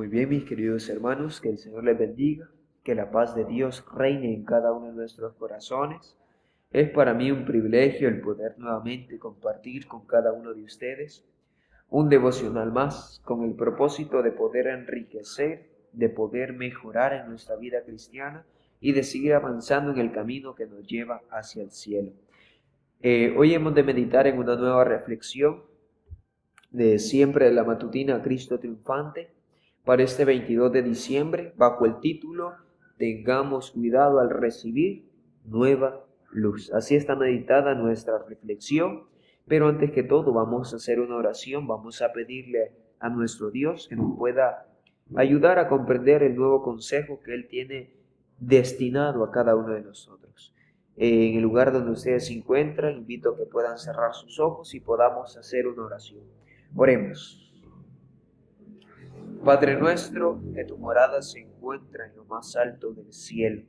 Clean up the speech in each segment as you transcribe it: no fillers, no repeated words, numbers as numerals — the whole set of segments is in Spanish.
Muy bien, mis queridos hermanos, que el Señor les bendiga, que la paz de Dios reine en cada uno de nuestros corazones. Es para mí un privilegio el poder nuevamente compartir con cada uno de ustedes un devocional más con el propósito de poder enriquecer, de poder mejorar en nuestra vida cristiana y de seguir avanzando en el camino que nos lleva hacia el cielo. Hoy hemos de meditar en una nueva reflexión de siempre de la matutina Cristo triunfante para este 22 de diciembre bajo el título Tengamos cuidado al recibir nueva luz. Así está meditada nuestra reflexión, pero antes que todo vamos a hacer una oración, vamos a pedirle a nuestro Dios que nos pueda ayudar a comprender el nuevo consejo que Él tiene destinado a cada uno de nosotros. En el lugar donde ustedes se encuentran, invito a que puedan cerrar sus ojos y podamos hacer una oración. Oremos. Padre nuestro, que tu morada se encuentra en lo más alto del cielo,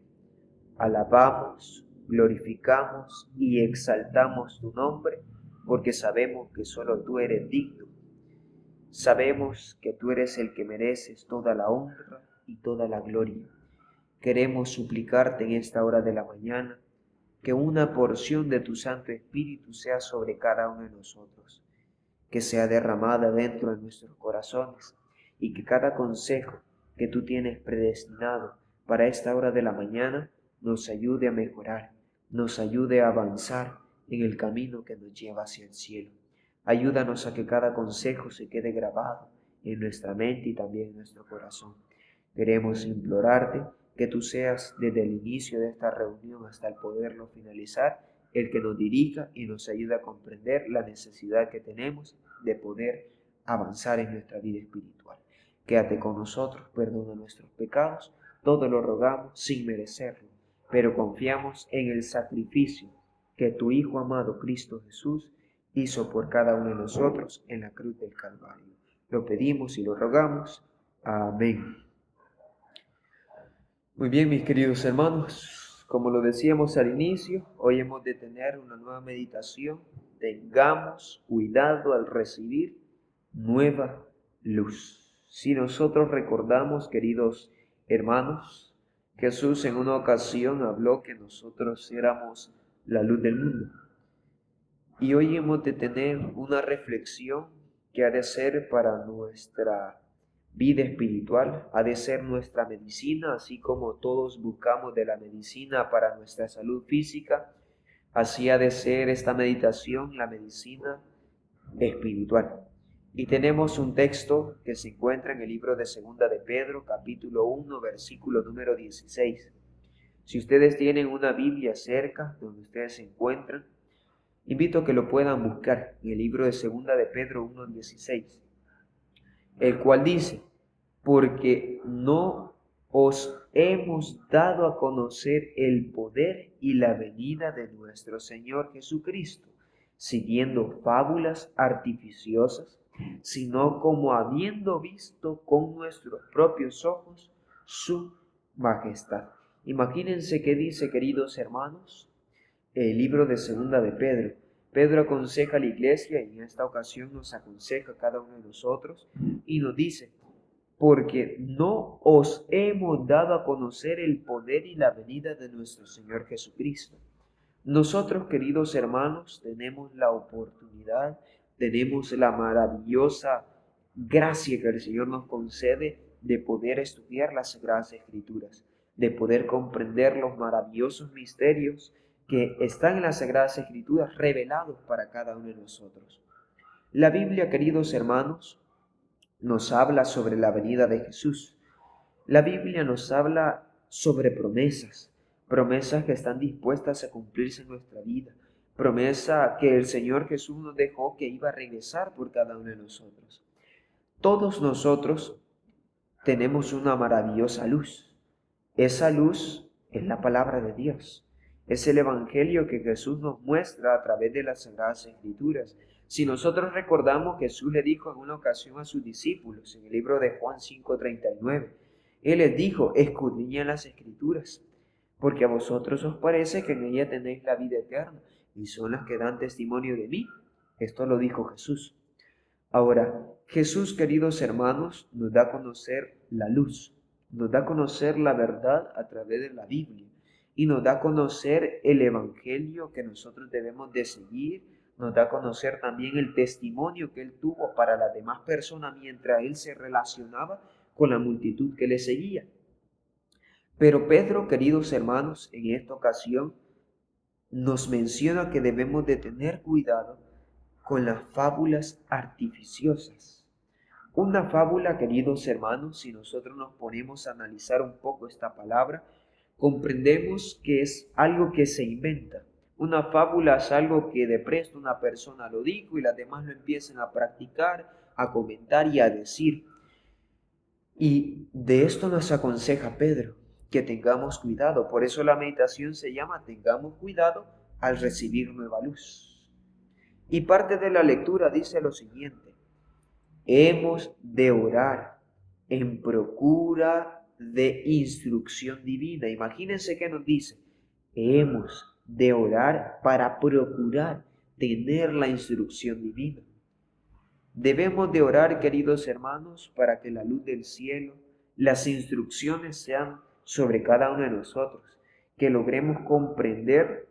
alabamos, glorificamos y exaltamos tu nombre, porque sabemos que solo tú eres digno. Sabemos que tú eres el que mereces toda la honra y toda la gloria. Queremos suplicarte en esta hora de la mañana que una porción de tu Santo Espíritu sea sobre cada uno de nosotros, que sea derramada dentro de nuestros corazones y que cada consejo que tú tienes predestinado para esta hora de la mañana nos ayude a mejorar, nos ayude a avanzar en el camino que nos lleva hacia el cielo. Ayúdanos a que cada consejo se quede grabado en nuestra mente y también en nuestro corazón. Queremos implorarte que tú seas desde el inicio de esta reunión hasta el poderlo finalizar, el que nos dirija y nos ayude a comprender la necesidad que tenemos de poder avanzar en nuestra vida espiritual. Quédate con nosotros, perdona nuestros pecados, todo lo rogamos sin merecerlo, pero confiamos en el sacrificio que tu Hijo amado Cristo Jesús hizo por cada uno de nosotros en la cruz del Calvario. Lo pedimos y lo rogamos. Amén. Muy bien, mis queridos hermanos, como lo decíamos al inicio, hoy hemos de tener una nueva meditación. Tengamos cuidado al recibir nueva luz. Si nosotros recordamos, queridos hermanos, Jesús en una ocasión habló que nosotros éramos la luz del mundo. Y hoy hemos de tener una reflexión que ha de ser para nuestra vida espiritual, ha de ser nuestra medicina, así como todos buscamos de la medicina para nuestra salud física, así ha de ser esta meditación, la medicina espiritual. Y tenemos un texto que se encuentra en el libro de Segunda de Pedro, capítulo 1, versículo número 16. Si ustedes tienen una Biblia cerca donde ustedes se encuentran, invito a que lo puedan buscar en el libro de Segunda de Pedro 1:16, el cual dice: porque no os hemos dado a conocer el poder y la venida de nuestro Señor Jesucristo, siguiendo fábulas artificiosas, sino como habiendo visto con nuestros propios ojos su majestad. Imagínense qué dice, queridos hermanos, el libro de Segunda de Pedro. Pedro aconseja a la iglesia y en esta ocasión nos aconseja a cada uno de nosotros y nos dice: porque no os hemos dado a conocer el poder y la venida de nuestro Señor Jesucristo. Nosotros, queridos hermanos, tenemos la oportunidad, tenemos la maravillosa gracia que el Señor nos concede de poder estudiar las Sagradas Escrituras, de poder comprender los maravillosos misterios que están en las Sagradas Escrituras revelados para cada uno de nosotros. La Biblia, queridos hermanos, nos habla sobre la venida de Jesús. La Biblia nos habla sobre promesas, promesas que están dispuestas a cumplirse en nuestra vida, promesa que el Señor Jesús nos dejó que iba a regresar por cada uno de nosotros. Todos nosotros tenemos una maravillosa luz. Esa luz es la palabra de Dios. Es el Evangelio que Jesús nos muestra a través de las Sagradas Escrituras. Si nosotros recordamos, Jesús le dijo en una ocasión a sus discípulos, en el libro de Juan 5:39, Él les dijo: escudriñad las Escrituras, porque a vosotros os parece que en ellas tenéis la vida eterna, y son las que dan testimonio de mí. Esto lo dijo Jesús. Ahora, Jesús, queridos hermanos, nos da a conocer la luz, nos da a conocer la verdad a través de la Biblia y nos da a conocer el Evangelio que nosotros debemos de seguir, nos da a conocer también el testimonio que Él tuvo para las demás personas mientras Él se relacionaba con la multitud que le seguía. Pero Pedro, queridos hermanos, en esta ocasión nos menciona que debemos de tener cuidado con las fábulas artificiosas. Una fábula, queridos hermanos, si nosotros nos ponemos a analizar un poco esta palabra, comprendemos que es algo que se inventa. Una fábula es algo que de presto una persona lo dijo y las demás lo empiezan a practicar, a comentar y a decir. Y de esto nos aconseja Pedro, que tengamos cuidado. Por eso la meditación se llama tengamos cuidado al recibir nueva luz. Y parte de la lectura dice lo siguiente: hemos de orar en procura de instrucción divina. Imagínense que nos dice, hemos de orar para procurar tener la instrucción divina. Debemos de orar, queridos hermanos, para que la luz del cielo, las instrucciones sean sobre cada uno de nosotros, que logremos comprender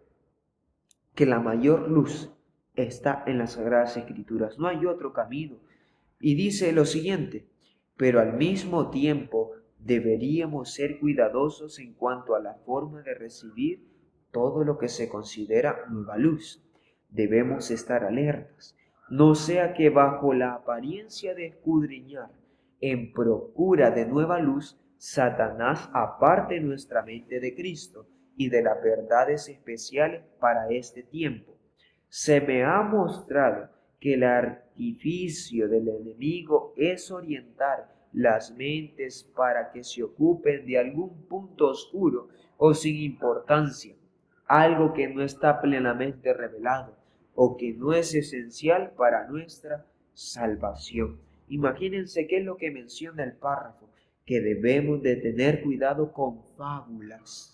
que la mayor luz está en las Sagradas Escrituras. No hay otro camino. Y dice lo siguiente: pero al mismo tiempo deberíamos ser cuidadosos en cuanto a la forma de recibir todo lo que se considera nueva luz. Debemos estar alertas, no sea que bajo la apariencia de escudriñar en procura de nueva luz, Satanás aparte nuestra mente de Cristo y de las verdades especiales para este tiempo. Se me ha mostrado que el artificio del enemigo es orientar las mentes para que se ocupen de algún punto oscuro o sin importancia, algo que no está plenamente revelado o que no es esencial para nuestra salvación. Imagínense qué es lo que menciona el párrafo, que debemos de tener cuidado con fábulas.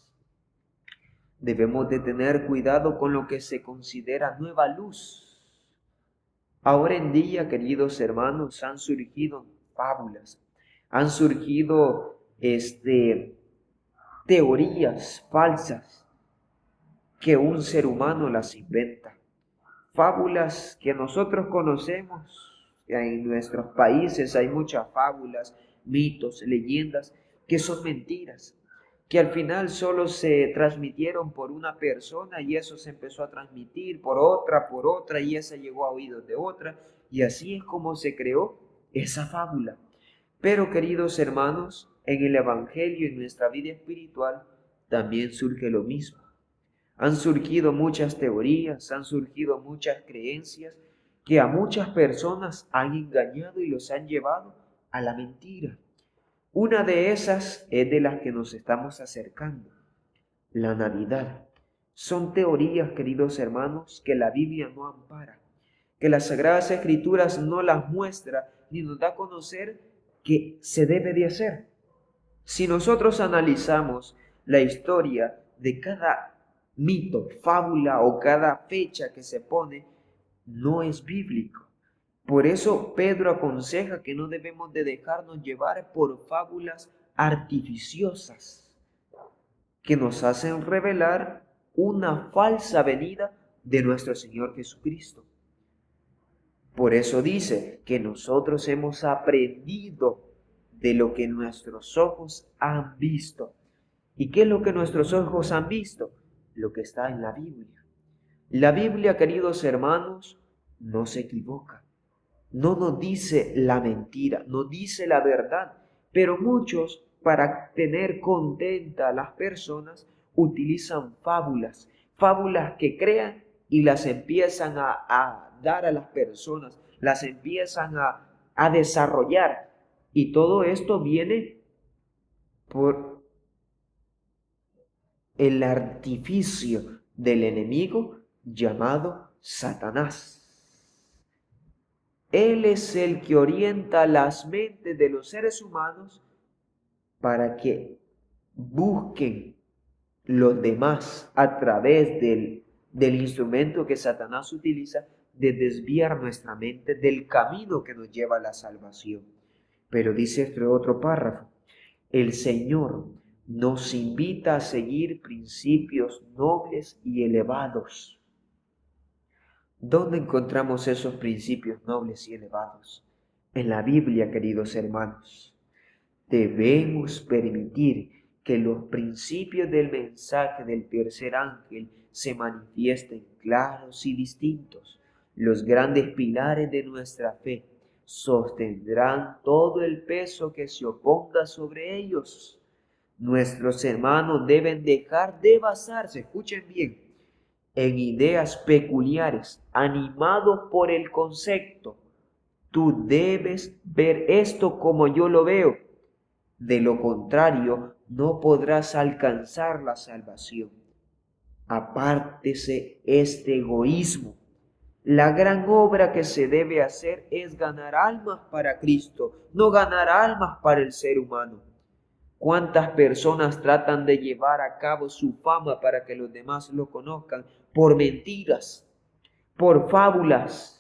Debemos de tener cuidado con lo que se considera nueva luz. Ahora en día, queridos hermanos, han surgido fábulas, han surgido teorías falsas que un ser humano las inventa. Fábulas que nosotros conocemos, en nuestros países hay muchas fábulas, mitos, leyendas que son mentiras, que al final solo se transmitieron por una persona y eso se empezó a transmitir por otra y esa llegó a oídos de otra y así es como se creó esa fábula. Pero queridos hermanos, en el Evangelio y en nuestra vida espiritual también surge lo mismo. Han surgido muchas teorías, han surgido muchas creencias que a muchas personas han engañado y los han llevado a la mentira. Una de esas es de las que nos estamos acercando, la Navidad. Son teorías, queridos hermanos, que la Biblia no ampara, que las Sagradas Escrituras no las muestra ni nos da a conocer que se debe de hacer. Si nosotros analizamos la historia de cada mito, fábula o cada fecha que se pone, no es bíblico. Por eso Pedro aconseja que no debemos de dejarnos llevar por fábulas artificiosas que nos hacen revelar una falsa venida de nuestro Señor Jesucristo. Por eso dice que nosotros hemos aprendido de lo que nuestros ojos han visto. ¿Y qué es lo que nuestros ojos han visto? Lo que está en la Biblia. La Biblia, queridos hermanos, no se equivoca. No nos dice la mentira, nos dice la verdad. Pero muchos, para tener contenta a las personas, utilizan fábulas. Fábulas que crean y las empiezan a dar a las personas, las empiezan a desarrollar. Y todo esto viene por el artificio del enemigo llamado Satanás. Él es el que orienta las mentes de los seres humanos para que busquen los demás a través del instrumento que Satanás utiliza de desviar nuestra mente del camino que nos lleva a la salvación. Pero dice este otro párrafo, el Señor nos invita a seguir principios nobles y elevados. ¿Dónde encontramos esos principios nobles y elevados? En la Biblia, queridos hermanos. Debemos permitir que los principios del mensaje del tercer ángel se manifiesten claros y distintos. Los grandes pilares de nuestra fe sostendrán todo el peso que se oponga sobre ellos. Nuestros hermanos deben dejar de basarse, escuchen bien, en ideas peculiares, animados por el concepto. Tú debes ver esto como yo lo veo. De lo contrario, no podrás alcanzar la salvación. Apártese este egoísmo. La gran obra que se debe hacer es ganar almas para Cristo, no ganar almas para el ser humano. ¿Cuántas personas tratan de llevar a cabo su fama para que los demás lo conozcan por mentiras, por fábulas?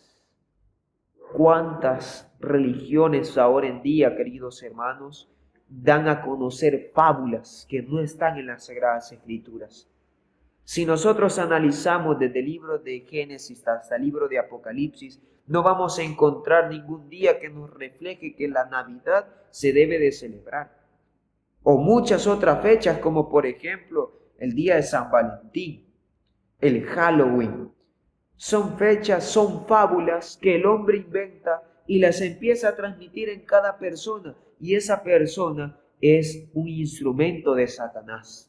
¿Cuántas religiones ahora en día, queridos hermanos, dan a conocer fábulas que no están en las Sagradas Escrituras? Si nosotros analizamos desde el libro de Génesis hasta el libro de Apocalipsis, no vamos a encontrar ningún día que nos refleje que la Navidad se debe de celebrar. O muchas otras fechas, como por ejemplo el día de San Valentín, el Halloween. Son fechas, son fábulas que el hombre inventa y las empieza a transmitir en cada persona. Y esa persona es un instrumento de Satanás.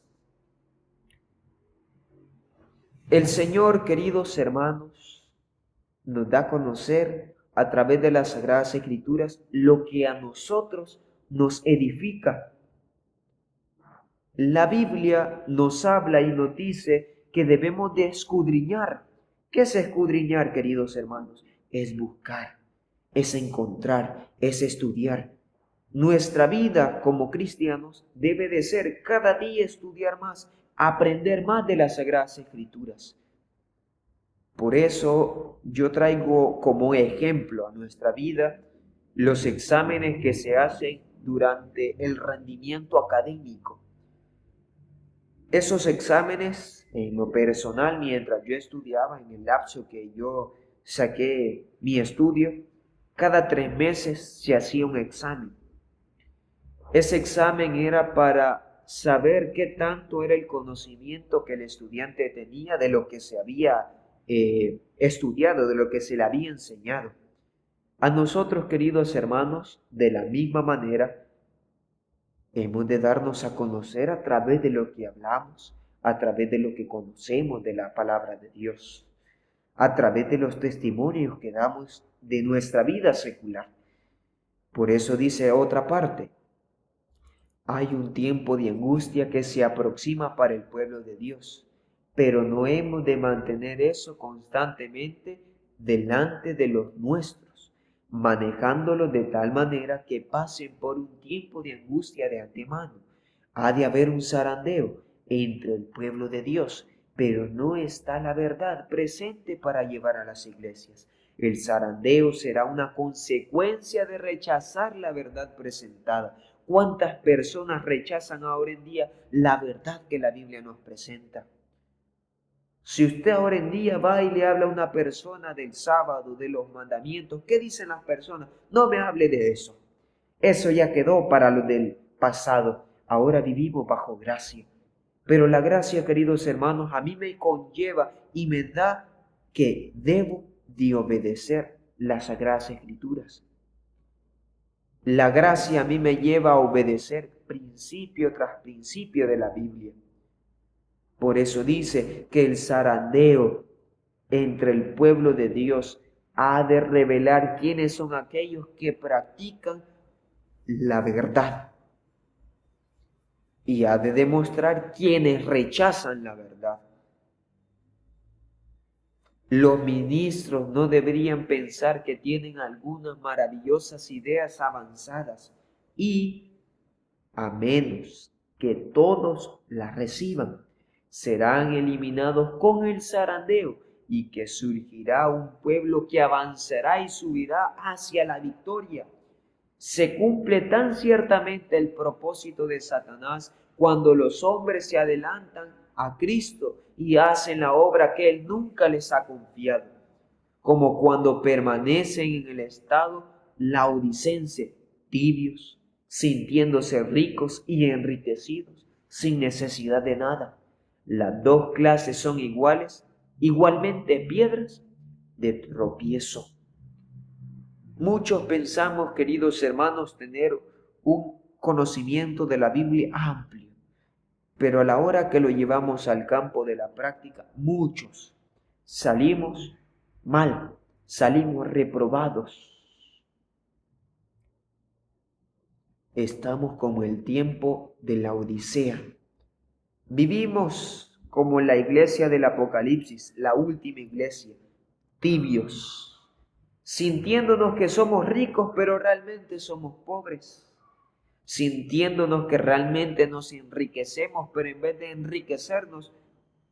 El Señor, queridos hermanos, nos da a conocer a través de las Sagradas Escrituras lo que a nosotros nos edifica. La Biblia nos habla y nos dice que debemos de escudriñar. ¿Qué es escudriñar, queridos hermanos? Es buscar, es encontrar, es estudiar. Nuestra vida como cristianos debe de ser cada día estudiar más, aprender más de las Sagradas Escrituras. Por eso yo traigo como ejemplo a nuestra vida los exámenes que se hacen durante el rendimiento académico. Esos exámenes, en lo personal, mientras yo estudiaba, en el lapso que yo saqué mi estudio, cada 3 meses se hacía un examen. Ese examen era para saber qué tanto era el conocimiento que el estudiante tenía de lo que se había estudiado, de lo que se le había enseñado. A nosotros, queridos hermanos, de la misma manera, hemos de darnos a conocer a través de lo que hablamos, a través de lo que conocemos de la palabra de Dios, a través de los testimonios que damos de nuestra vida secular. Por eso dice otra parte, hay un tiempo de angustia que se aproxima para el pueblo de Dios, pero no hemos de mantener eso constantemente delante de los nuestros, manejándolo de tal manera que pasen por un tiempo de angustia de antemano. Ha de haber un zarandeo entre el pueblo de Dios, pero no está la verdad presente para llevar a las iglesias. El zarandeo será una consecuencia de rechazar la verdad presentada. ¿Cuántas personas rechazan ahora en día la verdad que la Biblia nos presenta? Si usted ahora en día va y le habla a una persona del sábado, de los mandamientos, ¿qué dicen las personas? No me hable de eso. Eso ya quedó para lo del pasado. Ahora vivimos bajo gracia. Pero la gracia, queridos hermanos, a mí me conlleva y me da que debo de obedecer las Sagradas Escrituras. La gracia a mí me lleva a obedecer principio tras principio de la Biblia. Por eso dice que el zarandeo entre el pueblo de Dios ha de revelar quiénes son aquellos que practican la verdad y ha de demostrar quienes rechazan la verdad. Los ministros no deberían pensar que tienen algunas maravillosas ideas avanzadas y, a menos que todos las reciban, serán eliminados con el zarandeo y que surgirá un pueblo que avanzará y subirá hacia la victoria. Se cumple tan ciertamente el propósito de Satanás cuando los hombres se adelantan a Cristo y hacen la obra que Él nunca les ha confiado, como cuando permanecen en el estado laodicense, tibios, sintiéndose ricos y enriquecidos, sin necesidad de nada. Las dos clases son igualmente piedras de tropiezo. Muchos pensamos, queridos hermanos, tener un conocimiento de la Biblia amplio, pero a la hora que lo llevamos al campo de la práctica, muchos salimos mal, salimos reprobados. Estamos como el tiempo de la Odisea. Vivimos como la iglesia del Apocalipsis, la última iglesia, tibios, sintiéndonos que somos ricos, pero realmente somos pobres, sintiéndonos que realmente nos enriquecemos, pero en vez de enriquecernos,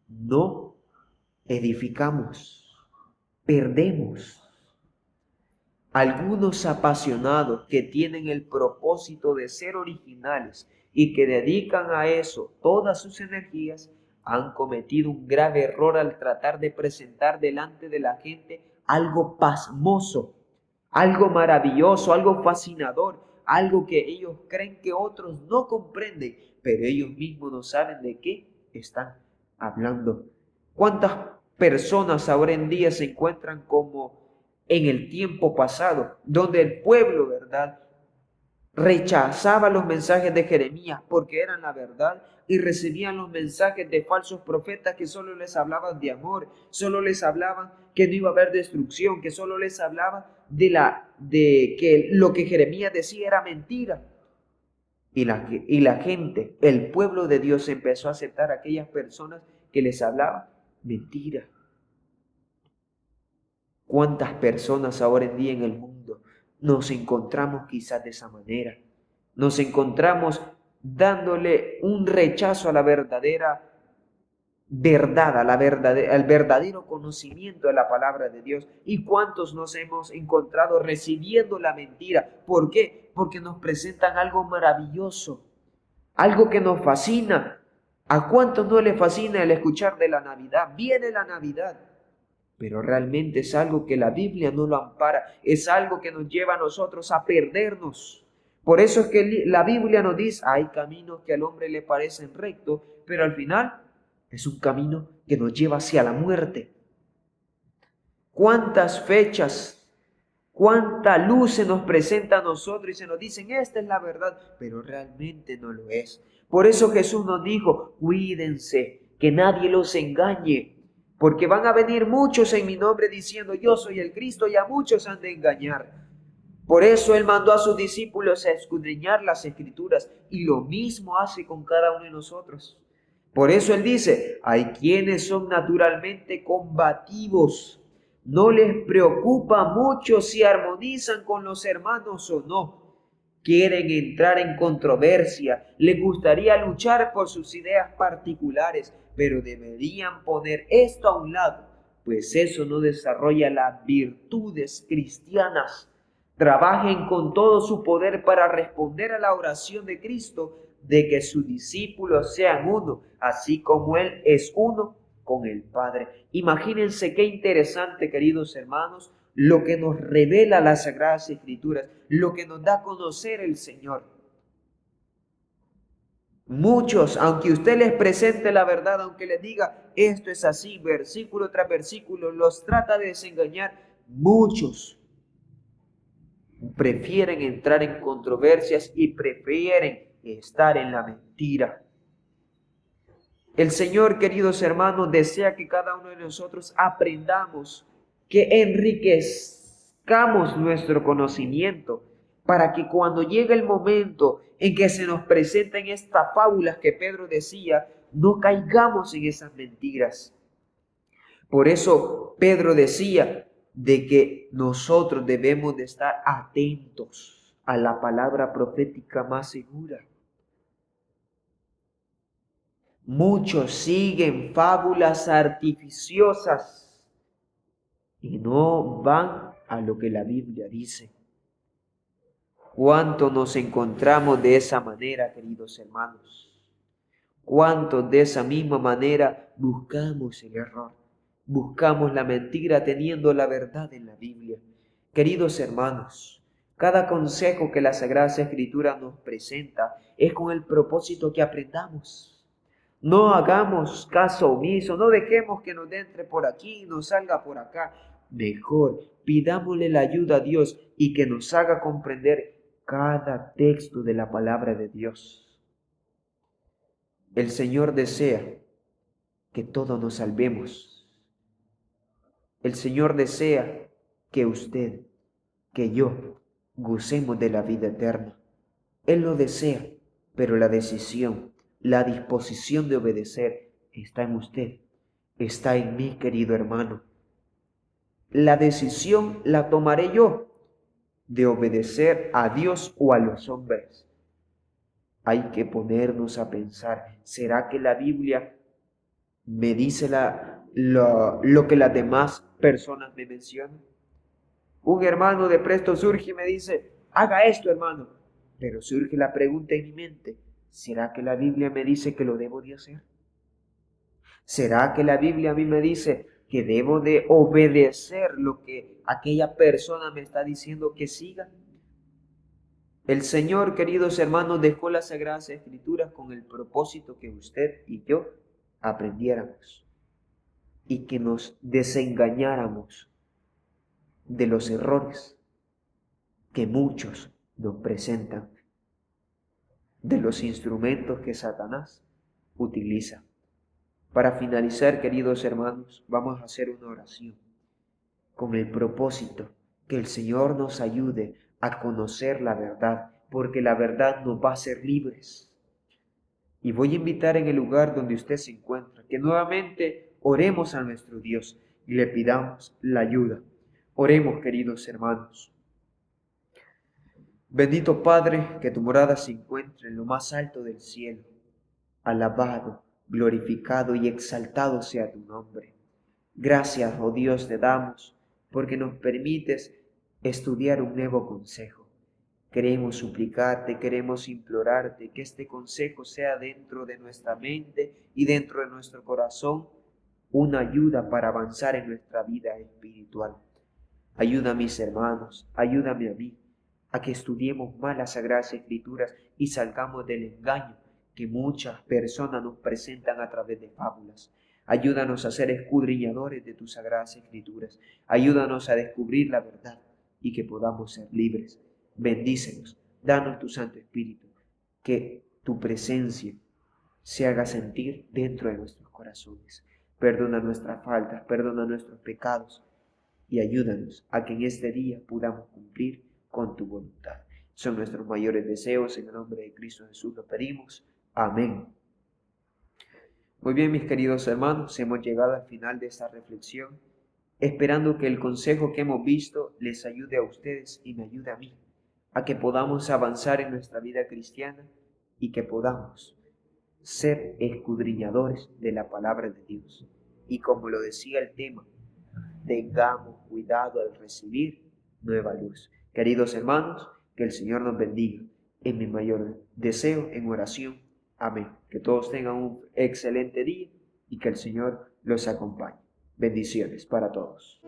no edificamos, perdemos. Algunos apasionados que tienen el propósito de ser originales y que dedican a eso todas sus energías, han cometido un grave error al tratar de presentar delante de la gente algo pasmoso, algo maravilloso, algo fascinador, algo que ellos creen que otros no comprenden, pero ellos mismos no saben de qué están hablando. ¿Cuántas personas ahora en día se encuentran como en el tiempo pasado, donde el pueblo, ¿verdad?, rechazaba los mensajes de Jeremías porque eran la verdad y recibían los mensajes de falsos profetas que solo les hablaban de amor, solo les hablaban que no iba a haber destrucción, que solo les hablaban de que lo que Jeremías decía era mentira. Y la gente, el pueblo de Dios, empezó a aceptar a aquellas personas que les hablaban mentira. ¿Cuántas personas ahora en día en el mundo nos encontramos quizás de esa manera? Nos encontramos dándole un rechazo a la verdadera verdad, al verdadero conocimiento de la palabra de Dios. ¿Y cuántos nos hemos encontrado recibiendo la mentira? ¿Por qué? Porque nos presentan algo maravilloso, algo que nos fascina. ¿A cuántos no le fascina el escuchar de la Navidad? Viene la Navidad. Pero realmente es algo que la Biblia no lo ampara, es algo que nos lleva a nosotros a perdernos. Por eso es que la Biblia nos dice, hay caminos que al hombre le parecen rectos, pero al final es un camino que nos lleva hacia la muerte. ¿Cuántas fechas, cuánta luz se nos presenta a nosotros y se nos dicen, esta es la verdad, pero realmente no lo es? Por eso Jesús nos dijo, cuídense, que nadie los engañe. Porque van a venir muchos en mi nombre diciendo, yo soy el Cristo, y a muchos han de engañar. Por eso Él mandó a sus discípulos a escudriñar las Escrituras, y lo mismo hace con cada uno de nosotros. Por eso Él dice, hay quienes son naturalmente combativos. No les preocupa mucho si armonizan con los hermanos o no. Quieren entrar en controversia, les gustaría luchar por sus ideas particulares, pero deberían poner esto a un lado, pues eso no desarrolla las virtudes cristianas. Trabajen con todo su poder para responder a la oración de Cristo de que sus discípulos sean uno, así como Él es uno con el Padre. Imagínense qué interesante, queridos hermanos, lo que nos revela las Sagradas Escrituras, lo que nos da a conocer el Señor. Muchos, aunque usted les presente la verdad, aunque les diga esto es así, versículo tras versículo, los trata de desengañar, muchos prefieren entrar en controversias y prefieren estar en la mentira. El Señor, queridos hermanos, desea que cada uno de nosotros aprendamos, que enriquezcamos nuestro conocimiento, para que cuando llegue el momento en que se nos presenten estas fábulas que Pedro decía, no caigamos en esas mentiras. Por eso Pedro decía de que nosotros debemos de estar atentos a la palabra profética más segura. Muchos siguen fábulas artificiosas y no van a lo que la Biblia dice. ¿Cuánto nos encontramos de esa manera, queridos hermanos? ¿Cuántos de esa misma manera buscamos el error? Buscamos la mentira teniendo la verdad en la Biblia. Queridos hermanos, cada consejo que la Sagrada Escritura nos presenta es con el propósito que aprendamos. No hagamos caso omiso, no dejemos que nos entre por aquí y nos salga por acá. Mejor pidámosle la ayuda a Dios y que nos haga comprender cada texto de la palabra de Dios. El Señor desea que todos nos salvemos. El Señor desea que usted, que yo, gocemos de la vida eterna. Él lo desea, pero la decisión, la disposición de obedecer está en usted, está en mí, querido hermano. La decisión la tomaré yo de obedecer a Dios o a los hombres. Hay que ponernos a pensar, ¿será que la Biblia me dice lo que las demás personas me mencionan? Un hermano de presto surge y me dice, haga esto, hermano. Pero surge la pregunta en mi mente, ¿será que la Biblia me dice que lo debo de hacer? ¿Será que la Biblia a mí me dice que debo de obedecer lo que aquella persona me está diciendo que siga? El Señor, queridos hermanos, dejó las Sagradas Escrituras con el propósito que usted y yo aprendiéramos y que nos desengañáramos de los errores que muchos nos presentan, de los instrumentos que Satanás utiliza. Para finalizar, queridos hermanos, vamos a hacer una oración con el propósito que el Señor nos ayude a conocer la verdad, porque la verdad nos va a hacer libres. Y voy a invitar en el lugar donde usted se encuentra, que nuevamente oremos a nuestro Dios y le pidamos la ayuda. Oremos, queridos hermanos. Bendito Padre, que tu morada se encuentre en lo más alto del cielo. Alabado, glorificado y exaltado sea tu nombre. Gracias, oh Dios, te damos, porque nos permites estudiar un nuevo consejo. Queremos suplicarte, queremos implorarte que este consejo sea dentro de nuestra mente y dentro de nuestro corazón una ayuda para avanzar en nuestra vida espiritual. Ayuda a mis hermanos, ayúdame a mí, a que estudiemos más las Sagradas Escrituras y salgamos del engaño que muchas personas nos presentan a través de fábulas. Ayúdanos a ser escudriñadores de tus Sagradas Escrituras. Ayúdanos a descubrir la verdad y que podamos ser libres. Bendícenos, danos tu Santo Espíritu, que tu presencia se haga sentir dentro de nuestros corazones. Perdona nuestras faltas, perdona nuestros pecados y ayúdanos a que en este día podamos cumplir con tu voluntad. Son nuestros mayores deseos, en el nombre de Cristo Jesús lo pedimos. Amén. Muy bien, mis queridos hermanos, hemos llegado al final de esta reflexión, esperando que el consejo que hemos visto les ayude a ustedes y me ayude a mí, a que podamos avanzar en nuestra vida cristiana y que podamos ser escudriñadores de la palabra de Dios. Y como lo decía el tema, tengamos cuidado al recibir nueva luz. Queridos hermanos, que el Señor nos bendiga. En mi mayor deseo, en oración. Amén. Que todos tengan un excelente día y que el Señor los acompañe. Bendiciones para todos.